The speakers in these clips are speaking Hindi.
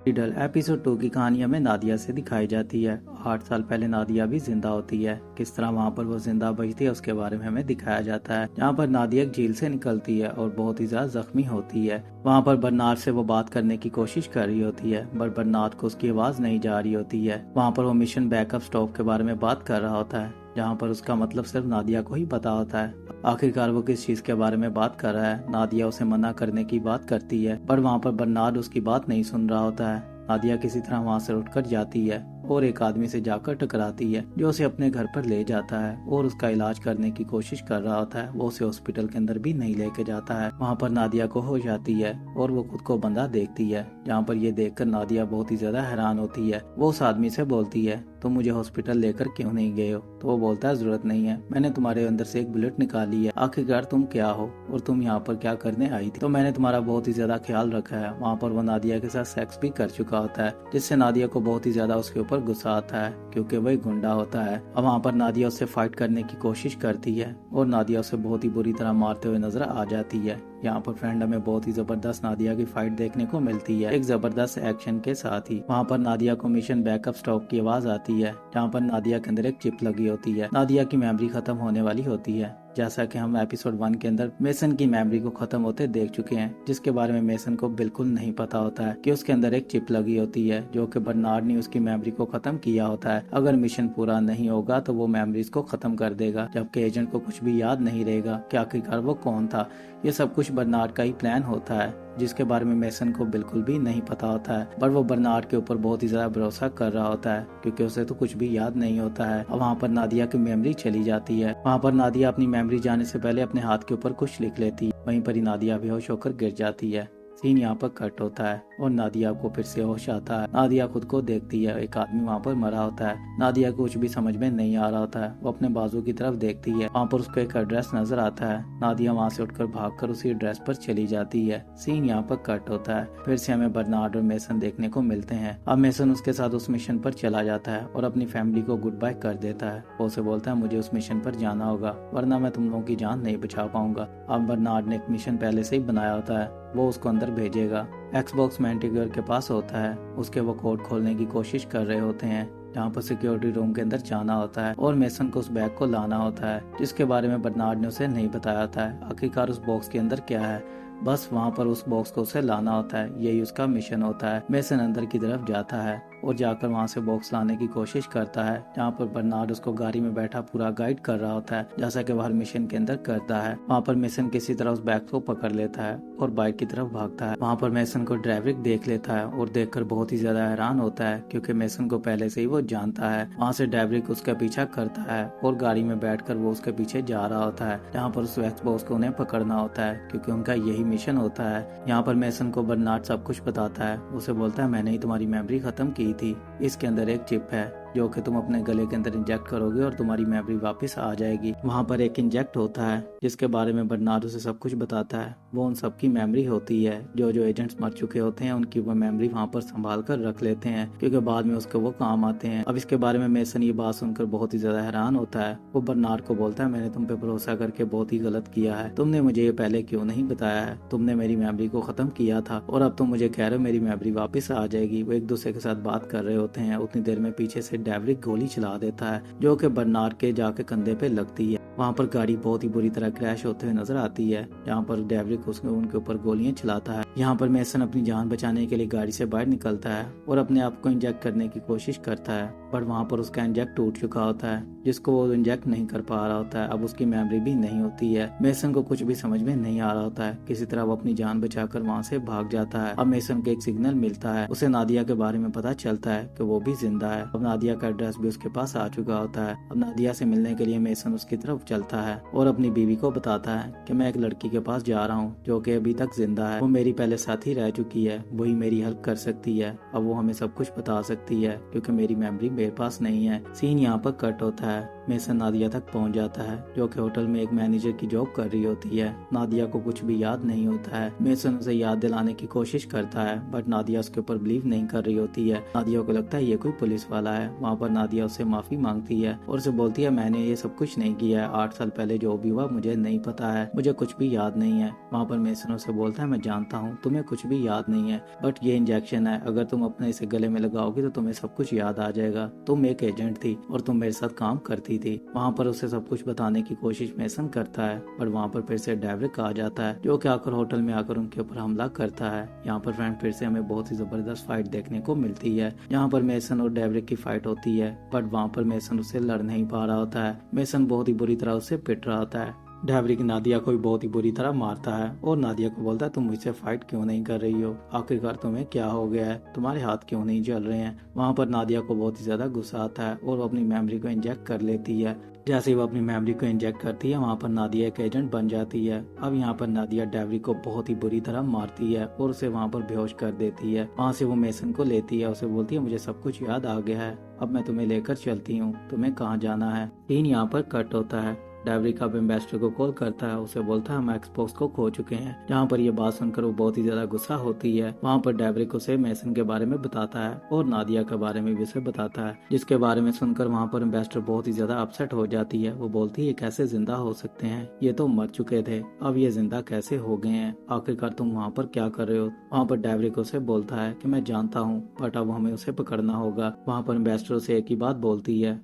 रिडल एपिसोड 2 की कहानी हमें नादिया से दिखाई जाती है। 8 साल पहले नादिया भी जिंदा होती है। किस तरह वहाँ पर वो जिंदा बचती है उसके बारे में हमें दिखाया जाता है। जहाँ पर नादिया एक झील से निकलती है और बहुत ही ज्यादा जख्मी होती है। वहाँ पर बर्नार्ड से वो बात करने की कोशिश कर रही होती है, पर बर्नार्ड को उसकी आवाज नहीं जा रही होती है। वहाँ पर वो मिशन बैकअप स्टॉप के बारे में बात कर रहा होता है, जहाँ पर उसका मतलब सिर्फ नादिया को ही पता होता है। आखिरकार वो किस चीज के बारे में बात कर रहा है। नादिया उसे मना करने की बात करती है, पर वहाँ पर बर्नार्ड उसकी बात नहीं सुन रहा होता है। नादिया किसी तरह वहाँ से उठकर जाती है और एक आदमी से जाकर टकराती है, जो उसे अपने घर पर ले जाता है और उसका इलाज करने की कोशिश कर रहा होता है। वो उसे हॉस्पिटल के अंदर भी नहीं लेके जाता है। वहाँ पर नादिया को होश आती है और वो खुद को बंदा देखती है, जहाँ पर ये देखकर नादिया बहुत ही ज्यादा हैरान होती है। वो उस आदमी से बोलती है, तुम मुझे हॉस्पिटल लेकर क्यों नहीं गए हो? तो वो बोलता है, जरूरत नहीं है, मैंने तुम्हारे अंदर से एक बुलेट निकाली है। आखिरकार तुम क्या हो और तुम यहाँ पर क्या करने आई थी? तो मैंने तुम्हारा बहुत ही ज्यादा ख्याल रखा है। वहाँ पर वो नादिया के साथ सेक्स भी कर चुका होता है, जिससे नादिया को बहुत ही ज्यादा उसके ऊपर गुस्सा आता है, क्योंकि वह गुंडा होता है। अब वहाँ पर नादिया उससे फाइट करने की कोशिश करती है और नादिया उसे बहुत ही बुरी तरह मारते हुए नजर आ जाती है। यहाँ पर फ्रेंड हमें बहुत ही जबरदस्त नादिया की फाइट देखने को मिलती है, एक जबरदस्त एक्शन के साथ ही। वहाँ पर नादिया को मिशन बैकअप स्टॉप की आवाज आती है, जहाँ पर नादिया के अंदर एक चिप लगी होती है। नादिया की मेमोरी खत्म होने वाली होती है, जैसा कि हम एपिसोड 1 के अंदर मेसन की मेमोरी को खत्म होते देख चुके हैं, जिसके बारे में मेसन को बिल्कुल नहीं पता होता है कि उसके अंदर एक चिप लगी होती है, जो कि बर्नार्ड ने उसकी मेमोरी को खत्म किया होता है। अगर मिशन पूरा नहीं होगा तो वो मेमोरीज को खत्म कर देगा, जबकि एजेंट को कुछ भी याद नहीं रहेगा कि आखिरकार वो कौन था। ये सब कुछ बर्नार्ड का ही प्लान होता है, जिसके बारे में मेसन को बिल्कुल भी नहीं पता होता है। पर वो बर्नार्ड के ऊपर बहुत ही ज्यादा भरोसा कर रहा होता है, क्योंकि उसे तो कुछ भी याद नहीं होता है। और वहाँ पर नादिया की मेमोरी चली जाती है। वहाँ पर नादिया अपनी मेमोरी जाने से पहले अपने हाथ के ऊपर कुछ लिख लेती है। वहीं पर ही नादिया बेहोश होकर गिर जाती है। सीन यहाँ पर कट होता है और नादिया को फिर से होश आता है। नादिया खुद को देखती है, एक आदमी वहाँ पर मरा होता है। नादिया को कुछ भी समझ में नहीं आ रहा होता है। वो अपने बाजू की तरफ देखती है, वहाँ पर उसको एक एड्रेस नजर आता है। नादिया वहाँ से उठकर भागकर उसी एड्रेस पर चली जाती है। सीन यहाँ पर कट होता है। फिर से हमें बर्नार्ड और मेसन देखने को मिलते हैं। अब मेसन उसके साथ उस मिशन पर चला जाता है और अपनी फैमिली को गुड बाय कर देता है। वो उसे बोलता है, मुझे उस मिशन पर जाना होगा, वरना मैं तुम लोगों की जान नहीं बचा पाऊंगा। अब बर्नार्ड ने एक मिशन पहले से ही बनाया होता है, वो उसको अंदर भेजेगा। एक्सबॉक्स मैंटिगर के पास होता है, उसके वो कोड खोलने की कोशिश कर रहे होते हैं, जहाँ पर सिक्योरिटी रूम के अंदर जाना होता है और मेसन को उस बैग को लाना होता है, जिसके बारे में बर्नार्ड ने उसे नहीं बताया था। आखिरकार उस बॉक्स के अंदर क्या है, बस वहाँ पर उस बॉक्स को उसे लाना होता है, यही उसका मिशन होता है। मेसन अंदर की तरफ जाता है और जाकर वहाँ से बॉक्स लाने की कोशिश करता है, जहाँ पर बर्नार्ड उसको गाड़ी में बैठा पूरा गाइड कर रहा होता है, जैसा कि वो हर मिशन के अंदर करता है। वहाँ पर मेसन किसी तरह उस बैग को पकड़ लेता है और बाइक की तरफ भागता है। वहाँ पर मेसन को ड्राइवरिक देख लेता है और देखकर बहुत ही ज्यादा हैरान होता है, क्योंकि मेसन को पहले से ही वो जानता है। वहाँ से ड्राइवरिक उसका पीछा करता है और गाड़ी में बैठकर वो उसके पीछे जा रहा होता है, जहाँ पर उस एक्सबॉक्स को उन्हें पकड़ना होता है, क्योंकि उनका यही मिशन होता है। यहाँ पर मेसन को बर्नार्ड सब कुछ बताता है। उसे बोलता है, मैंने ही तुम्हारी मेमोरी खत्म की थी, इसके अंदर एक चिप है जो कि तुम अपने गले के अंदर इंजेक्ट करोगे और तुम्हारी मेमोरी वापस आ जाएगी। वहाँ पर एक इंजेक्ट होता है, जिसके बारे में बर्नार्ड उसे सब कुछ बताता है। वो उन सबकी मेमोरी होती है, जो जो एजेंट्स मर चुके होते हैं उनकी वो मेमोरी वहाँ पर संभाल कर रख लेते हैं, क्योंकि बाद में उसके वो काम आते हैं। अब इसके बारे में मेसन ये बात सुनकर बहुत ही ज्यादा हैरान होता है। वो बर्नार्ड को बोलता है, मैंने तुम पे भरोसा करके बहुत ही गलत किया है, तुमने मुझे ये पहले क्यों नहीं बताया है? तुमने मेरी मेमोरी को खत्म किया था और अब तुम मुझे कह रहे हो मेरी मेमोरी वापस आ जाएगी। वो एक दूसरे के साथ बात कर रहे होते हैं, उतनी देर में पीछे से ड्राइवरिक गोली चला देता है, जो कि बर्नार्ड के जाके कंधे पे लगती है। वहाँ पर गाड़ी बहुत ही बुरी तरह क्रैश होते हुए नजर आती है, जहाँ पर ड्राइवरिक उनके ऊपर गोलियां चलाता है। यहाँ पर मेसन अपनी जान बचाने के लिए गाड़ी से बाहर निकलता है और अपने आप को इंजेक्ट करने की कोशिश करता है, पर वहाँ पर उसका इंजेक्ट टूट चुका होता है, जिसको वो इंजेक्ट नहीं कर पा रहा होता है। अब उसकी मेमोरी भी नहीं होती है। मेसन को कुछ भी समझ में नहीं आ रहा होता है। किसी तरह वो अपनी जान बचाकर वहाँ से भाग जाता है। अब मेसन को एक सिग्नल मिलता है, उसे नादिया के बारे में पता चलता है कि वो भी जिंदा है। अब नादिया का एड्रेस भी उसके पास आ चुका होता है। अब नादिया से मिलने के लिए मेसन उसकी तरफ चलता है और अपनी बीवी को बताता है कि मैं एक लड़की के पास जा रहा हूँ, जो कि अभी तक जिंदा है। वो मेरी पहले साथी रह चुकी है, वही मेरी हेल्प कर सकती है। अब वो हमें सब कुछ बता सकती है, क्योंकि मेरी मेमोरी मेरे पास नहीं है। सीन यहाँ पर कट होता है। मेसन नादिया तक पहुंच जाता है, जो कि होटल में एक मैनेजर की जॉब कर रही होती है। नादिया को कुछ भी याद नहीं होता है। मेसन उसे याद दिलाने की कोशिश करता है, बट नादिया उसके ऊपर बिलीव नहीं कर रही होती है। नादिया को लगता है ये कोई पुलिस वाला है। वहाँ पर नादिया उससे माफी मांगती है और उसे बोलती है मैंने ये सब कुछ नहीं किया है, 8 साल पहले जो भी हुआ मुझे नहीं पता है, मुझे कुछ भी याद नहीं है। वहाँ पर मेसन उसे बोलता है मैं जानता हूँ तुम्हें कुछ भी याद नहीं है, बट ये इंजेक्शन है, अगर तुम अपने इसे गले में लगाओगी तो तुम्हें सब कुछ याद आ जाएगा। तुम एक एजेंट थी और तुम मेरे साथ काम करती थी। वहाँ पर उसे सब कुछ बताने की कोशिश मेसन करता है, पर वहाँ पर फिर से डेवरिक आ जाता है जो कि आकर होटल में आकर उनके ऊपर हमला करता है। यहाँ पर फ्रेंड फिर से हमें बहुत ही जबरदस्त फाइट देखने को मिलती है। यहाँ पर मेसन और डेवरिक की फाइट होती है, बट वहाँ पर मेसन उससे लड़ नहीं पा रहा होता है। मेसन बहुत ही बुरी तरह उससे पिट रहा होता है। डेवरिक नादिया को भी बहुत ही बुरी तरह मारता है और नादिया को बोलता है तुम मुझसे फाइट क्यों नहीं कर रही हो, आखिरकार तुम्हें क्या हो गया है, तुम्हारे हाथ क्यों नहीं जल रहे हैं। वहाँ पर नादिया को बहुत ही ज्यादा गुस्सा आता है और वो अपनी मेमोरी को इंजेक्ट कर लेती है। जैसे ही वो अपनी मेमोरी को इंजेक्ट करती है वहाँ पर नादिया एक एजेंट बन जाती है। अब यहाँ पर नादिया डेवरिक को बहुत ही बुरी तरह मारती है और उसे वहाँ पर बेहोश कर देती है। वहाँ से वो मेसन को लेती है, उसे बोलती है मुझे सब कुछ याद आ गया है, अब मैं तुम्हें लेकर चलती हूँ, तुम्हें कहाँ जाना है। सीन यहाँ पर कट होता है। डेवरिक अब एम्बेसडर को कॉल करता है, उसे बोलता है हम एक्सबॉक्स को खो चुके हैं। जहाँ पर ये बात सुनकर वो बहुत ही ज्यादा गुस्सा होती है। वहाँ पर डेवरिक उसे मेसन के बारे में बताता है और नादिया के बारे में भी उसे बताता है, जिसके बारे में सुनकर वहाँ पर एम्बेसडर बहुत ही ज्यादा अपसेट हो जाती है। वो बोलती है कैसे जिंदा हो सकते हैं, ये तो मर चुके थे, अब ये जिंदा कैसे हो गए हैं, आखिरकार तुम वहाँ पर क्या कर रहे हो। वहाँ पर डेवरिक उसे बोलता है कि मैं जानता हूँ, बट अब हमें उसे पकड़ना होगा। वहाँ पर एम्बेसडर उसे एक ही बात बोलती है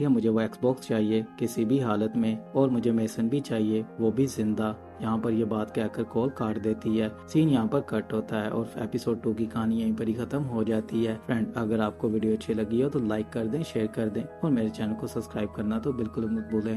मुझे वो एक्सबॉक्स चाहिए किसी भी हालत में, और मुझे मेसन भी चाहिए, वो भी जिंदा। यहाँ पर ये बात कहकर कॉल काट देती है। सीन यहाँ पर कट होता है और एपिसोड 2 की कहानी यहीं पर ही खत्म हो जाती है। फ्रेंड अगर आपको वीडियो अच्छी लगी हो तो लाइक कर दें, शेयर कर दें और मेरे चैनल को सब्सक्राइब करना तो बिल्कुल मत भूलें।